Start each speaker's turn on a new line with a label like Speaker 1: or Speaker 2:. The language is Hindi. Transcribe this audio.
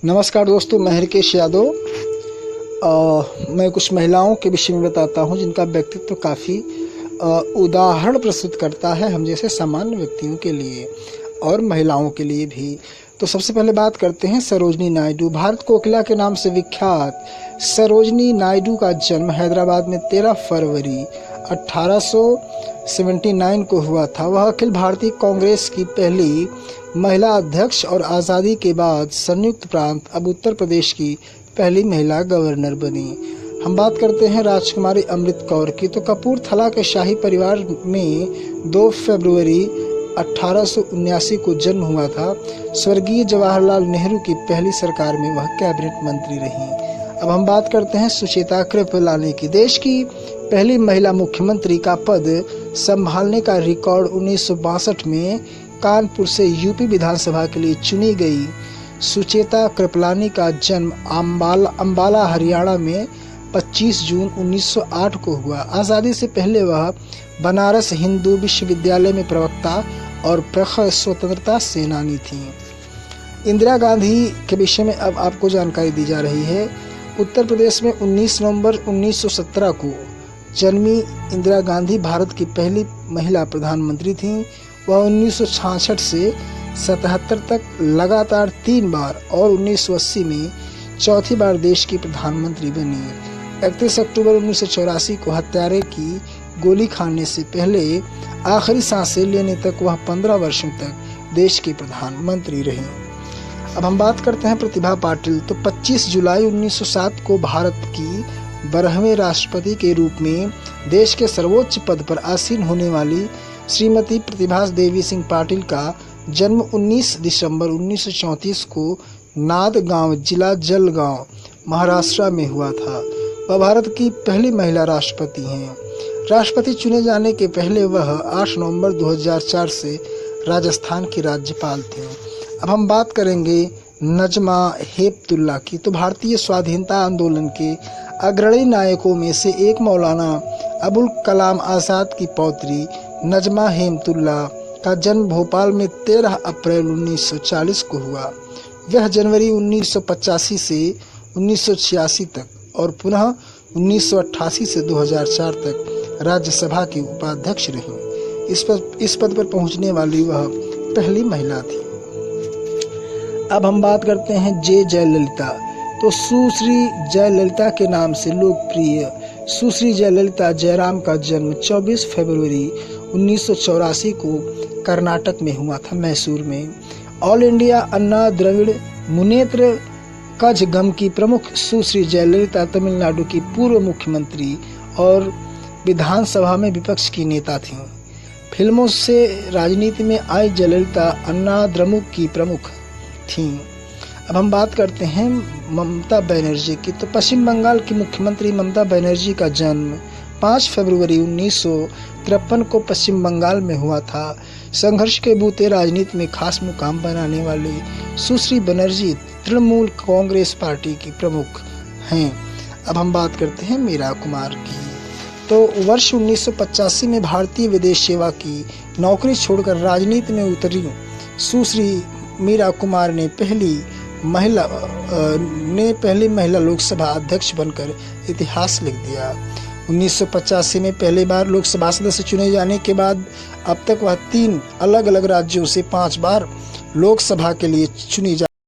Speaker 1: नमस्कार दोस्तों, मैं हरकेश यादव। मैं कुछ महिलाओं के विषय में बताता हूं जिनका व्यक्तित्व काफ़ी उदाहरण प्रस्तुत करता है हम जैसे सामान्य व्यक्तियों के लिए और महिलाओं के लिए भी। तो सबसे पहले बात करते हैं सरोजिनी नायडू। भारत कोकिला के नाम से विख्यात सरोजिनी नायडू का जन्म हैदराबाद में 13 फरवरी 1879 को हुआ था। वह अखिल भारतीय कांग्रेस की पहली महिला अध्यक्ष और आज़ादी के बाद संयुक्त प्रांत अब उत्तर प्रदेश की पहली महिला गवर्नर बनी। हम बात करते हैं राजकुमारी अमृत कौर की। तो कपूरथला के शाही परिवार में 2 फरवरी 1879 को जन्म हुआ था। स्वर्गीय जवाहरलाल नेहरू की पहली सरकार में वह कैबिनेट मंत्री रहीं। अब हम बात करते हैं सुचेता कृपलानी की। देश की पहली महिला मुख्यमंत्री का पद संभालने का रिकॉर्ड 1962 में कानपुर से यूपी विधानसभा के लिए चुनी गई सुचेता कृपलानी का जन्म अंबाला हरियाणा में 25 जून 1908 को हुआ। आज़ादी से पहले वह बनारस हिंदू विश्वविद्यालय में प्रवक्ता और प्रखर स्वतंत्रता सेनानी थी। इंदिरा गांधी के विषय में अब आपको जानकारी दी जा रही है। उत्तर प्रदेश में 19 नवंबर 1917 को जन्मी इंदिरा गांधी भारत की पहली महिला प्रधानमंत्री थीं। वह 1966 से 77 तक लगातार 3 बार और 1980 में चौथी बार देश की प्रधानमंत्री बनी। 31 अक्टूबर 1984 को हत्यारे की गोली खाने से पहले आखिरी सांसें लेने तक वह 15 वर्षों तक देश की प्रधानमंत्री रहीं। अब हम बात करते हैं प्रतिभा पाटिल। तो 25 जुलाई 1907 को भारत की 12वें राष्ट्रपति के रूप में देश के सर्वोच्च पद पर आसीन होने वाली श्रीमती प्रतिभा देवी सिंह पाटिल का जन्म 19 दिसंबर 1934 को नादगांव, जिला जलगांव, महाराष्ट्र में हुआ था। वह भारत की पहली महिला राष्ट्रपति हैं। राष्ट्रपति चुने जाने के पहले वह 8 नवंबर 2004 से राजस्थान की राज्यपाल थीं। अब हम बात करेंगे नजमा हेपतुल्ला की। तो भारतीय स्वाधीनता आंदोलन के अग्रणी नायकों में से एक मौलाना अबुल कलाम आज़ाद की पौत्री नजमा हेपतुल्ला का जन्म भोपाल में 13 अप्रैल 1940 को हुआ। वह जनवरी 1985 से 1986 तक और पुनः 1988 से 2004 तक राज्यसभा की उपाध्यक्ष रहीं। इस पद पर पहुंचने वाली वह पहली महिला थी। अब हम बात करते हैं जयललिता। तो सुश्री जयललिता के नाम से लोकप्रिय सुश्री जयललिता जयराम का जन्म 24 फरवरी 1984 को कर्नाटक में हुआ था, मैसूर में। ऑल इंडिया अन्ना द्रविड़ मुनेत्र कझगम की प्रमुख सुश्री जयललिता तमिलनाडु की पूर्व मुख्यमंत्री और विधानसभा में विपक्ष की नेता थीं। फिल्मों से राजनीति में आई जयललिता अन्ना द्रमुक की प्रमुख थीं। अब हम बात करते हैं ममता बनर्जी की। तो पश्चिम बंगाल की मुख्यमंत्री ममता बनर्जी का जन्म 5 फरवरी 1953 को पश्चिम बंगाल में हुआ था। संघर्ष के बूते राजनीति में खास मुकाम बनाने वाली सुश्री बनर्जी तृणमूल कांग्रेस पार्टी की प्रमुख हैं। अब हम बात करते हैं मीरा कुमार की। तो वर्ष 1985 में भारतीय विदेश सेवा की नौकरी छोड़कर राजनीति में उतरी सुश्री मीरा कुमार ने पहली महिला लोकसभा अध्यक्ष बनकर इतिहास लिख दिया। 1985 में पहली बार लोकसभा सदस्य चुने जाने के बाद अब तक वह 3 अलग अलग राज्यों से 5 बार लोकसभा के लिए चुनी जा